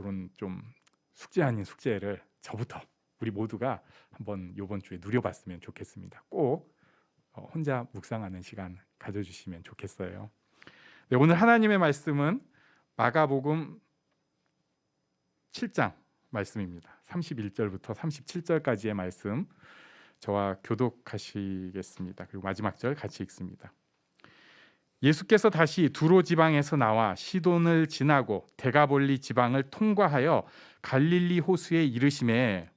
그런 좀 숙제 아닌 숙제를 저부터 우리 모두가 한번 이번 주에 누려봤으면 좋겠습니다. 꼭 혼자 묵상하는 시간 가져주시면 좋겠어요. 네, 오늘 하나님의 말씀은 마가복음 7장 말씀입니다. 31절부터 37절까지의 말씀 저와 교독하시겠습니다. 그리고 마지막 절 같이 읽습니다. 예수께서 다시 두로 지방에서 나와 시돈을 지나고 데가볼리 지방을 통과하여 갈릴리 호수에 이르시매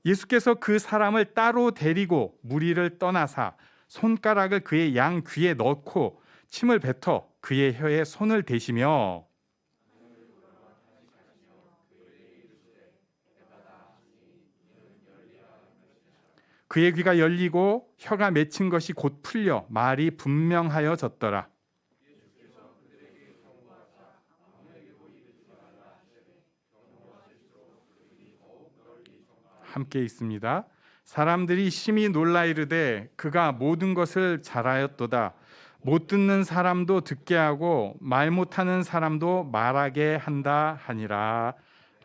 예수께서 그 사람을 따로 데리고 무리를 떠나사 손가락을 그의 양 귀에 넣고 침을 뱉어 그의 혀에 손을 대시며 그의 귀가 열리고 혀가 맺힌 것이 곧 풀려 말이 분명하여졌더라. 함께 있습니다. 사람들이 심히 놀라 이르되 그가 모든 것을 잘하였도다. 못 듣는 사람도 듣게 하고 말 못하는 사람도 말하게 한다 하니라.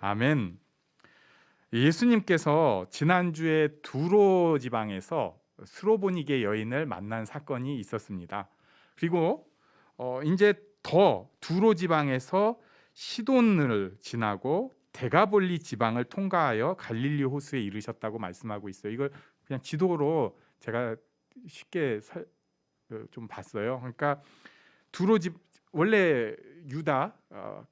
아멘. 예수님께서 지난주에 두로 지방에서 스로보니게 여인을 만난 사건이 있었습니다. 그리고 이제 더 두로 지방에서 시돈을 지나고 데가볼리 지방을 통과하여 갈릴리 호수에 이르셨다고 말씀하고 있어요. 이걸 그냥 지도로 제가 쉽게 좀 봤어요. 그러니까 원래 유다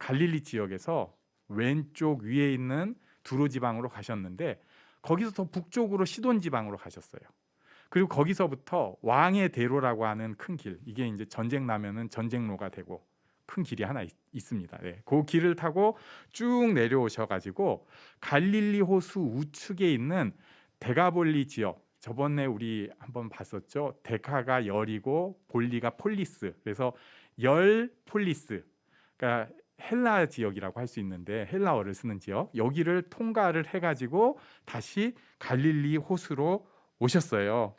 갈릴리 지역에서 왼쪽 위에 있는 두로 지방으로 가셨는데 거기서 더 북쪽으로 시돈 지방으로 가셨어요. 그리고 거기서부터 왕의 대로라고 하는 큰 길, 이게 이제 전쟁 나면은 전쟁로가 되고 큰 길이 하나 있습니다. 네. 그 길을 타고 쭉 내려오셔가지고 갈릴리 호수 우측에 있는 데가볼리 지역, 저번에 우리 한번 봤었죠. 데카가 열이고 볼리가 폴리스, 그래서 열 폴리스, 그러니까 헬라 지역이라고 할 수 있는데 헬라어를 쓰는 지역, 여기를 통과를 해가지고 다시 갈릴리 호수로 오셨어요.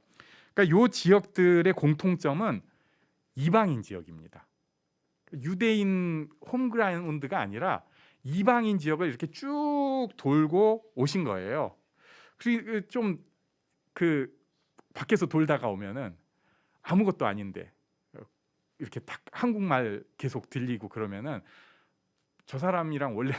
그러니까 이 지역들의 공통점은 이방인 지역입니다. 유대인 홈그라운드가 아니라 이방인 지역을 이렇게 쭉 돌고 오신 거예요. 그리고 좀 밖에서 돌다가 오면은 아무것도 아닌데 이렇게 딱 한국말 계속 들리고 그러면은 저 사람이랑 원래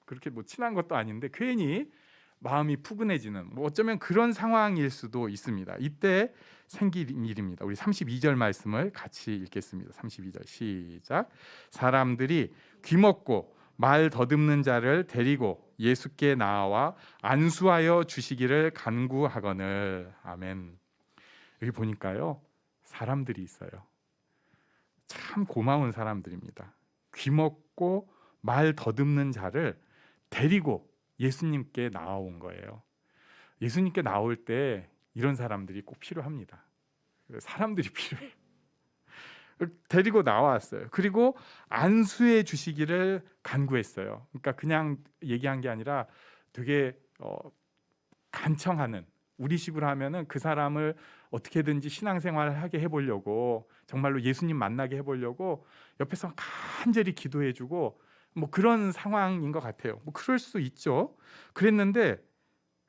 그렇게 친한 것도 아닌데 괜히 마음이 푸근해지는, 어쩌면 그런 상황일 수도 있습니다. 이때 생긴 일입니다. 우리 32절 말씀을 같이 읽겠습니다. 32절 시작. 사람들이 귀먹고 말 더듬는 자를 데리고 예수께 나와 안수하여 주시기를 간구하거늘. 아멘. 여기 보니까요, 사람들이 있어요. 참 고마운 사람들입니다. 귀먹고 말 더듬는 자를 데리고 예수님께 나온 거예요. 예수님께 나올 때 이런 사람들이 꼭 필요합니다. 사람들이 필요해요. 데리고 나왔어요. 그리고 안수해 주시기를 간구했어요. 그러니까 그냥 얘기한 게 아니라 되게 간청하는, 우리식으로 하면은 그 사람을 어떻게든지 신앙생활을 하게 해보려고, 정말로 예수님 만나게 해보려고 옆에서 간절히 기도해주고 그런 상황인 것 같아요. 그럴 수 있죠. 그랬는데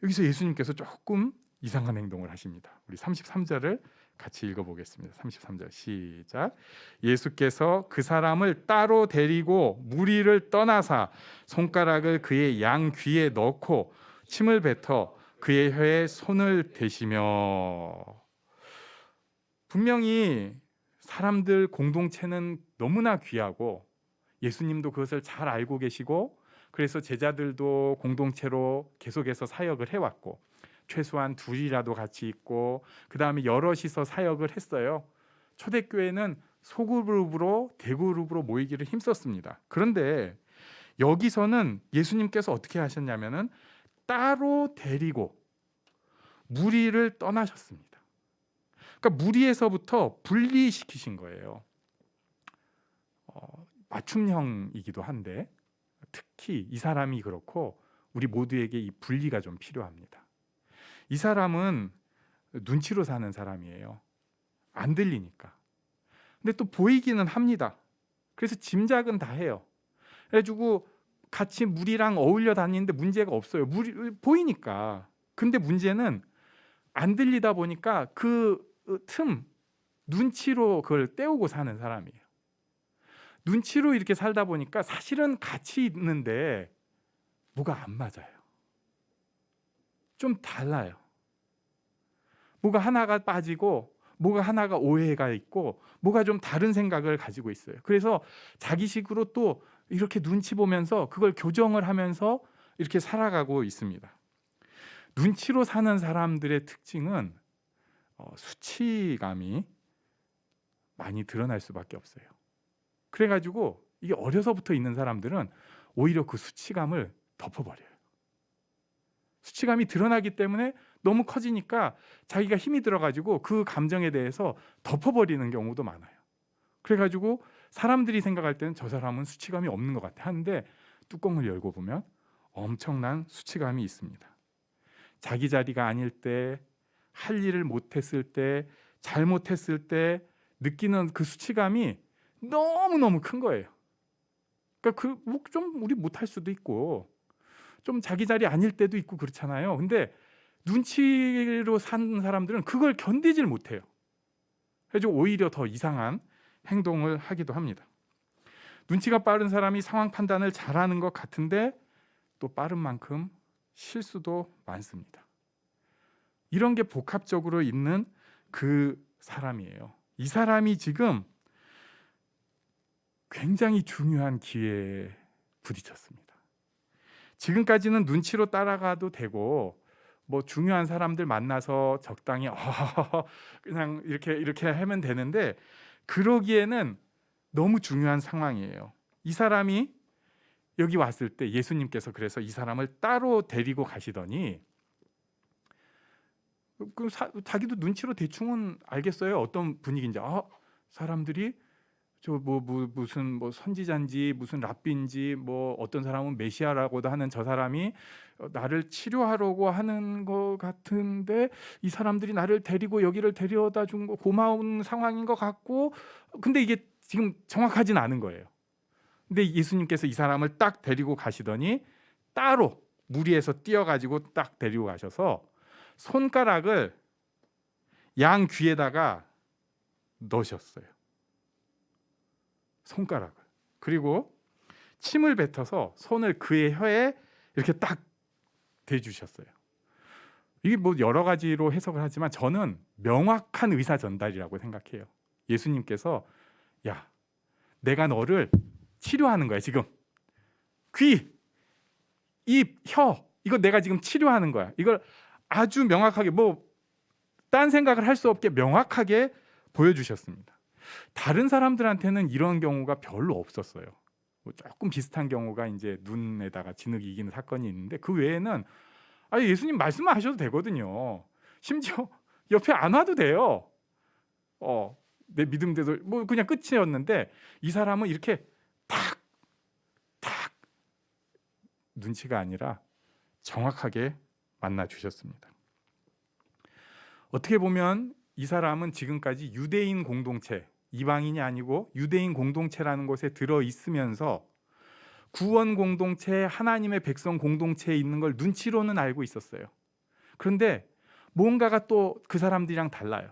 여기서 예수님께서 조금 이상한 행동을 하십니다. 우리 33절을 같이 읽어보겠습니다. 33절 시작. 예수께서 그 사람을 따로 데리고 무리를 떠나사 손가락을 그의 양 귀에 넣고 침을 뱉어 그의 혀에 손을 대시며. 분명히 사람들 공동체는 너무나 귀하고 예수님도 그것을 잘 알고 계시고, 그래서 제자들도 공동체로 계속해서 사역을 해왔고, 최소한 둘이라도 같이 있고 그 다음에 여럿이서 사역을 했어요. 초대교회는 소그룹으로 대그룹으로 모이기를 힘썼습니다. 그런데 여기서는 예수님께서 어떻게 하셨냐면은 따로 데리고 무리를 떠나셨습니다. 그러니까 무리에서부터 분리시키신 거예요. 맞춤형이기도 한데 특히 이 사람이 그렇고 우리 모두에게 이 분리가 좀 필요합니다. 이 사람은 눈치로 사는 사람이에요. 안 들리니까. 근데 또 보이기는 합니다. 그래서 짐작은 다 해요. 그래가지고 같이 무리랑 어울려 다니는데 문제가 없어요. 무리 보이니까. 근데 문제는 안 들리다 보니까 그 틈 눈치로 그걸 때우고 사는 사람이에요. 눈치로 이렇게 살다 보니까 사실은 같이 있는데 뭐가 안 맞아요. 좀 달라요. 뭐가 하나가 빠지고 뭐가 하나가 오해가 있고 뭐가 좀 다른 생각을 가지고 있어요. 그래서 자기식으로 또 이렇게 눈치 보면서 그걸 교정을 하면서 이렇게 살아가고 있습니다. 눈치로 사는 사람들의 특징은 수치감이 많이 드러날 수밖에 없어요. 그래가지고 이게 어려서부터 있는 사람들은 오히려 그 수치감을 덮어버려요. 수치감이 드러나기 때문에 너무 커지니까 자기가 힘이 들어가지고 그 감정에 대해서 덮어버리는 경우도 많아요. 그래가지고 사람들이 생각할 때는 저 사람은 수치감이 없는 것 같아 하는데 뚜껑을 열고 보면 엄청난 수치감이 있습니다. 자기 자리가 아닐 때, 할 일을 못했을 때, 잘못했을 때 느끼는 그 수치감이 너무너무 큰 거예요. 그러니까 좀 우리 못할 수도 있고 좀 자기 자리 아닐 때도 있고 그렇잖아요. 근데 눈치로 산 사람들은 그걸 견디질 못해요. 그래서 오히려 더 이상한 행동을 하기도 합니다. 눈치가 빠른 사람이 상황 판단을 잘하는 것 같은데 또 빠른 만큼 실수도 많습니다. 이런 게 복합적으로 있는 그 사람이에요. 이 사람이 지금 굉장히 중요한 기회에 부딪혔습니다. 지금까지는 눈치로 따라가도 되고 뭐 중요한 사람들 만나서 적당히 그냥 이렇게 하면 되는데 그러기에는 너무 중요한 상황이에요. 이 사람이 여기 왔을 때 예수님께서 그래서 이 사람을 따로 데리고 가시더니 자기도 눈치로 대충은 알겠어요. 어떤 분위기인지. 사람들이 무슨 선지자인지 무슨 랍비인지 어떤 사람은 메시아라고도 하는 저 사람이 나를 치료하려고 하는 것 같은데 이 사람들이 나를 데리고 여기를 데려다 준 거 고마운 상황인 것 같고 근데 이게 지금 정확하진 않은 거예요. 근데 예수님께서 이 사람을 딱 데리고 가시더니 따로 무리에서 뛰어가지고 딱 데리고 가셔서 손가락을 양 귀에다가 넣으셨어요. 손가락을. 그리고 침을 뱉어서 손을 그의 혀에 이렇게 딱 대주셨어요. 이게 여러 가지로 해석을 하지만 저는 명확한 의사 전달이라고 생각해요. 예수님께서 야, 내가 너를 치료하는 거야 지금. 귀, 입, 혀 이거 내가 지금 치료하는 거야. 이걸 아주 명확하게 딴 생각을 할 수 없게 명확하게 보여주셨습니다. 다른 사람들한테는 이런 경우가 별로 없었어요. 조금 비슷한 경우가 이제 눈에다가 진흙이 이기는 사건이 있는데 그 외에는 예수님 말씀만 하셔도 되거든요. 심지어 옆에 안 와도 돼요. 내 믿음대로 그냥 끝이었는데 이 사람은 이렇게 탁 눈치가 아니라 정확하게 만나 주셨습니다. 어떻게 보면 이 사람은 지금까지 유대인 공동체, 이방인이 아니고 유대인 공동체라는 곳에 들어 있으면서 구원 공동체, 하나님의 백성 공동체에 있는 걸 눈치로는 알고 있었어요. 그런데 뭔가가 또 그 사람들이랑 달라요.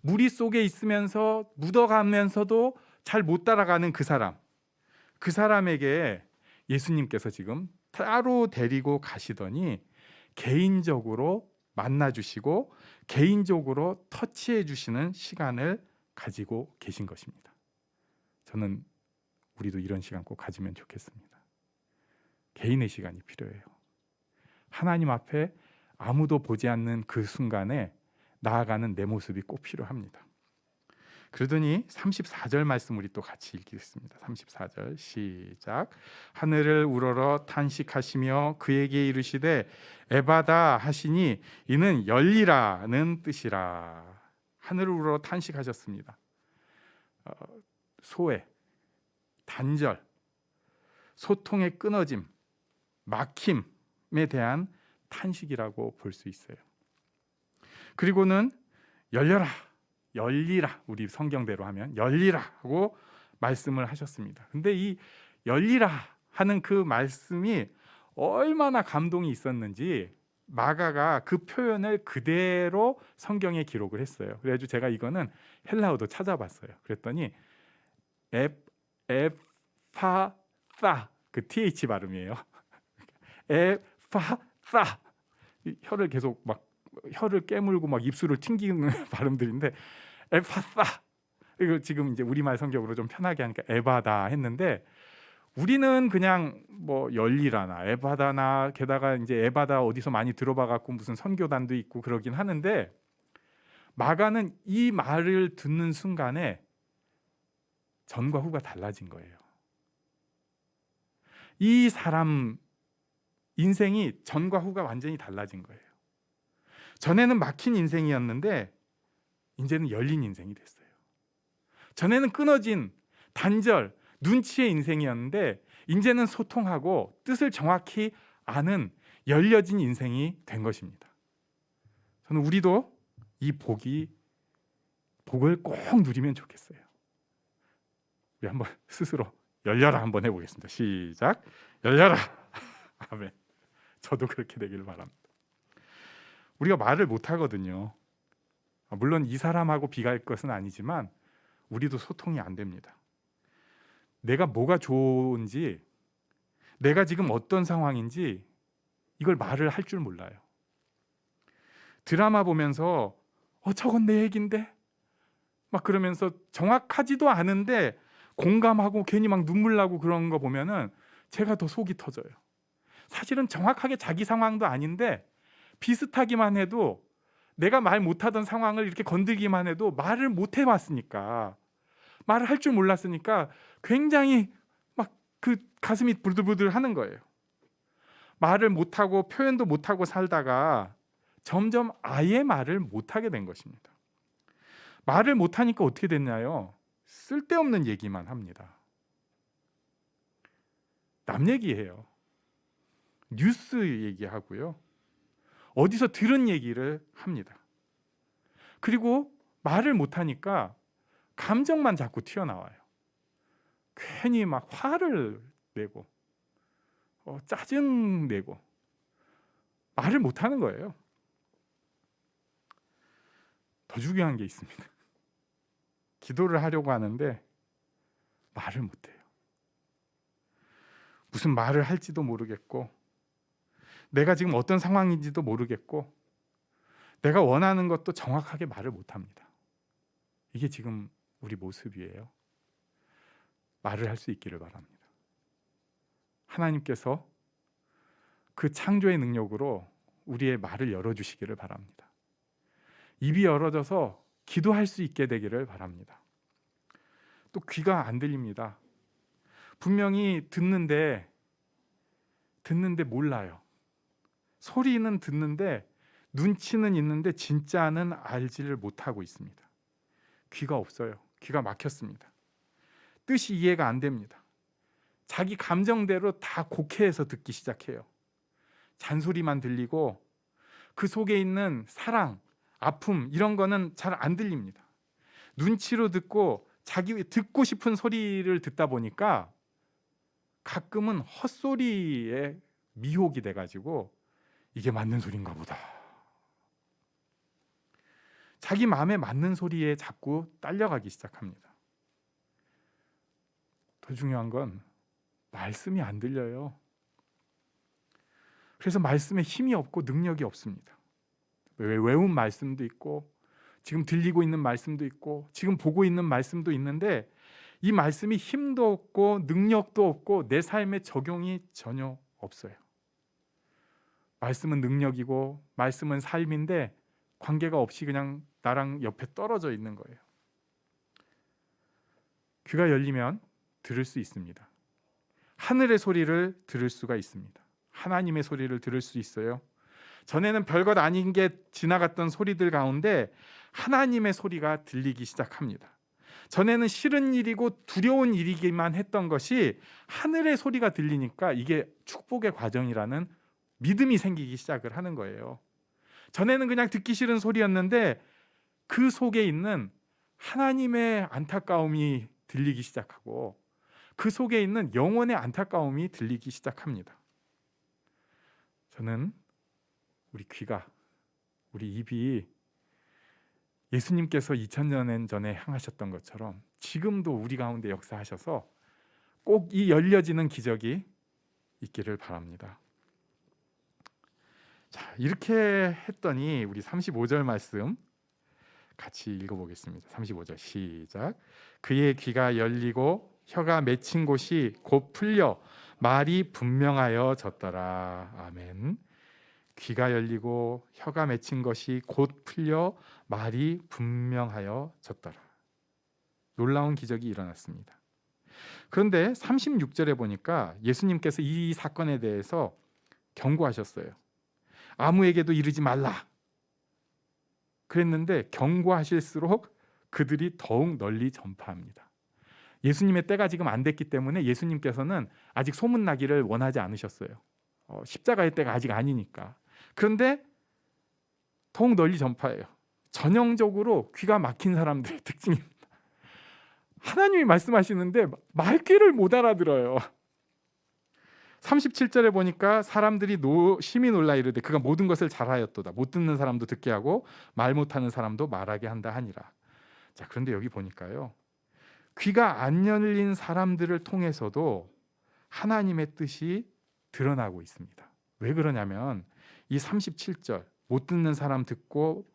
무리 속에 있으면서 묻어가면서도 잘 못 따라가는 그 사람에게 예수님께서 지금 따로 데리고 가시더니 개인적으로 만나주시고 개인적으로 터치해 주시는 시간을 가지고 계신 것입니다. 저는 우리도 이런 시간 꼭 가지면 좋겠습니다. 개인의 시간이 필요해요. 하나님 앞에 아무도 보지 않는 그 순간에 나아가는 내 모습이 꼭 필요합니다. 그러더니 34절 말씀 우리 또 같이 읽겠습니다. 34절 시작. 하늘을 우러러 탄식하시며 그에게 이르시되 에바다 하시니 이는 열리라는 뜻이라. 하늘을 우러러 탄식하셨습니다. 소외, 단절, 소통의 끊어짐, 막힘에 대한 탄식이라고 볼 수 있어요. 그리고는 열려라 열리라, 우리 성경대로 하면 열리라 하고 말씀을 하셨습니다. 근데 이 열리라 하는 그 말씀이 얼마나 감동이 있었는지 마가가 그 표현을 그대로 성경에 기록을 했어요. 그래가지고 제가 이거는 헬라어도 찾아봤어요. 그랬더니 에파사, 그 th 발음이에요. 에파사, 혀를 계속 막 혀를 깨물고 막 입술을 튕기는 발음들인데 에파사, 이거 지금 이제 우리말 성경으로 좀 편하게 하니까 에바다 했는데, 우리는 그냥 뭐 열리라나 에바다나, 게다가 이제 에바다 어디서 많이 들어봐 갖고 무슨 선교단도 있고 그러긴 하는데, 마가는 이 말을 듣는 순간에 전과 후가 달라진 거예요. 이 사람 인생이 전과 후가 완전히 달라진 거예요. 전에는 막힌 인생이었는데 이제는 열린 인생이 됐어요. 전에는 끊어진 단절, 눈치의 인생이었는데 이제는 소통하고 뜻을 정확히 아는 열려진 인생이 된 것입니다. 저는 우리도 이 복을 꼭 누리면 좋겠어요. 우리 한번 스스로 열려라 한번 해보겠습니다. 시작. 열려라. 아멘. 저도 그렇게 되기를 바랍니다. 우리가 말을 못하거든요. 물론 이 사람하고 비교할 것은 아니지만 우리도 소통이 안 됩니다. 내가 뭐가 좋은지, 내가 지금 어떤 상황인지 이걸 말을 할 줄 몰라요. 드라마 보면서 저건 내 얘긴데 막 그러면서 정확하지도 않은데 공감하고 괜히 막 눈물 나고 그런 거 보면은 제가 더 속이 터져요. 사실은 정확하게 자기 상황도 아닌데 비슷하기만 해도, 내가 말 못하던 상황을 이렇게 건들기만 해도 말을 못 해봤으니까, 말을 할 줄 몰랐으니까 굉장히 막 그 가슴이 부들부들 하는 거예요. 말을 못하고 표현도 못하고 살다가 점점 아예 말을 못하게 된 것입니다. 말을 못하니까 어떻게 됐나요? 쓸데없는 얘기만 합니다. 남 얘기해요. 뉴스 얘기하고요. 어디서 들은 얘기를 합니다. 그리고 말을 못하니까 감정만 자꾸 튀어나와요. 괜히 막 화를 내고 짜증 내고 말을 못하는 거예요. 더 중요한 게 있습니다. 기도를 하려고 하는데 말을 못해요. 무슨 말을 할지도 모르겠고, 내가 지금 어떤 상황인지도 모르겠고, 내가 원하는 것도 정확하게 말을 못합니다. 이게 지금 우리 모습이에요. 말을 할 수 있기를 바랍니다. 하나님께서 그 창조의 능력으로 우리의 말을 열어주시기를 바랍니다. 입이 열어져서 기도할 수 있게 되기를 바랍니다. 또 귀가 안 들립니다. 분명히 듣는데 몰라요. 소리는 듣는데 눈치는 있는데 진짜는 알지를 못하고 있습니다. 귀가 없어요. 귀가 막혔습니다. 뜻이 이해가 안 됩니다. 자기 감정대로 다 곡해해서 듣기 시작해요. 잔소리만 들리고 그 속에 있는 사랑, 아픔 이런 거는 잘 안 들립니다. 눈치로 듣고 자기 듣고 싶은 소리를 듣다 보니까 가끔은 헛소리에 미혹이 돼가지고 이게 맞는 소리인가 보다. 자기 마음에 맞는 소리에 자꾸 딸려가기 시작합니다. 더 중요한 건 말씀이 안 들려요. 그래서 말씀에 힘이 없고 능력이 없습니다. 외운 말씀도 있고 지금 들리고 있는 말씀도 있고 지금 보고 있는 말씀도 있는데 이 말씀이 힘도 없고 능력도 없고 내 삶에 적용이 전혀 없어요. 말씀은 능력이고 말씀은 삶인데 관계가 없이 그냥 나랑 옆에 떨어져 있는 거예요. 귀가 열리면 들을 수 있습니다. 하늘의 소리를 들을 수가 있습니다. 하나님의 소리를 들을 수 있어요. 전에는 별것 아닌 게 지나갔던 소리들 가운데 하나님의 소리가 들리기 시작합니다. 전에는 싫은 일이고 두려운 일이기만 했던 것이 하늘의 소리가 들리니까 이게 축복의 과정이라는 믿음이 생기기 시작을 하는 거예요. 전에는 그냥 듣기 싫은 소리였는데 그 속에 있는 하나님의 안타까움이 들리기 시작하고 그 속에 있는 영혼의 안타까움이 들리기 시작합니다. 저는 우리 귀가, 우리 입이 예수님께서 2000년 전에 향하셨던 것처럼 지금도 우리 가운데 역사하셔서 꼭 이 열려지는 기적이 있기를 바랍니다. 자, 이렇게 했더니 우리 35절 말씀 같이 읽어보겠습니다. 35절 시작. 그의 귀가 열리고 혀가 맺힌 곳이 곧 풀려 말이 분명하여졌더라. 아멘. 귀가 열리고 혀가 맺힌 것이 곧 풀려 말이 분명하여졌더라. 놀라운 기적이 일어났습니다. 그런데 36절에 보니까 예수님께서 이 사건에 대해서 경고하셨어요. 아무에게도 이르지 말라 그랬는데 경고하실수록 그들이 더욱 널리 전파합니다. 예수님의 때가 지금 안 됐기 때문에 예수님께서는 아직 소문나기를 원하지 않으셨어요. 십자가의 때가 아직 아니니까. 그런데 더욱 널리 전파해요. 전형적으로 귀가 막힌 사람들의 특징입니다. 하나님이 말씀하시는데 말귀를 못 알아들어요. 37절에 보니까 사람들이 심히 놀라 이르되 그가 모든 것을 잘하였도다. 못 듣는 사람도 듣게 하고 말 못하는 사람도 말하게 한다 하니라. 자, 그런데 여기 보니까요, 귀가 안 열린 사람들을 통해서도 하나님의 뜻이 드러나고 있습니다. 왜 그러냐면 이 37절 못 듣는 사람 듣고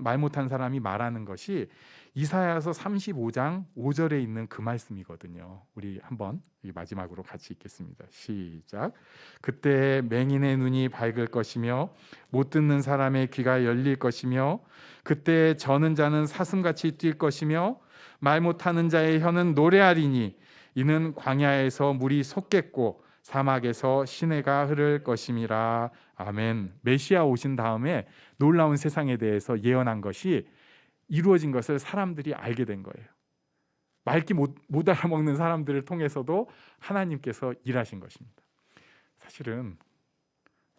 말 못하는 사람이 말하는 것이 이사야서 35장 5절에 있는 그 말씀이거든요. 우리 한번 마지막으로 같이 읽겠습니다. 시작. 그때 맹인의 눈이 밝을 것이며 못 듣는 사람의 귀가 열릴 것이며 그때 저는 자는 사슴같이 뛸 것이며 말 못하는 자의 혀는 노래하리니 이는 광야에서 물이 솟겠고 사막에서 시내가 흐를 것임이라. 아멘. 메시아 오신 다음에 놀라운 세상에 대해서 예언한 것이 이루어진 것을 사람들이 알게 된 거예요. 말귀 못 알아먹는 사람들을 통해서도 하나님께서 일하신 것입니다. 사실은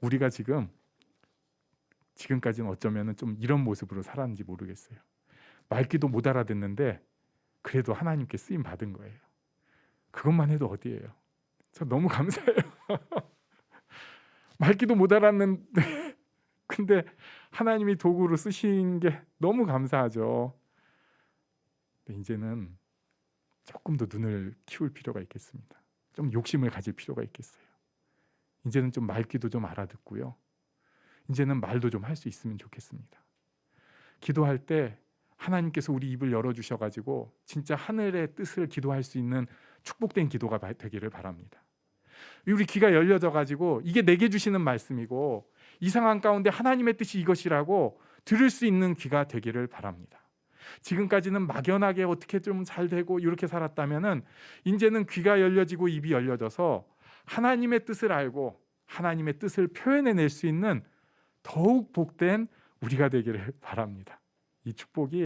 우리가 지금까지는 어쩌면 좀 이런 모습으로 살았는지 모르겠어요. 말귀도 못 알아듣는데 그래도 하나님께 쓰임 받은 거예요. 그것만 해도 어디예요? 저 너무 감사해요. 말귀도 못 알았는데 근데 하나님이 도구로 쓰신 게 너무 감사하죠. 근데 이제는 조금 더 눈을 키울 필요가 있겠습니다. 좀 욕심을 가질 필요가 있겠어요. 이제는 좀 말귀도 좀 알아듣고요. 이제는 말도 좀 할 수 있으면 좋겠습니다. 기도할 때 하나님께서 우리 입을 열어주셔가지고 진짜 하늘의 뜻을 기도할 수 있는 축복된 기도가 되기를 바랍니다. 우리 귀가 열려져가지고 이게 내게 주시는 말씀이고 이 상황 가운데 하나님의 뜻이 이것이라고 들을 수 있는 귀가 되기를 바랍니다. 지금까지는 막연하게 어떻게 좀 잘 되고 이렇게 살았다면은 이제는 귀가 열려지고 입이 열려져서 하나님의 뜻을 알고 하나님의 뜻을 표현해낼 수 있는 더욱 복된 우리가 되기를 바랍니다. 이 축복이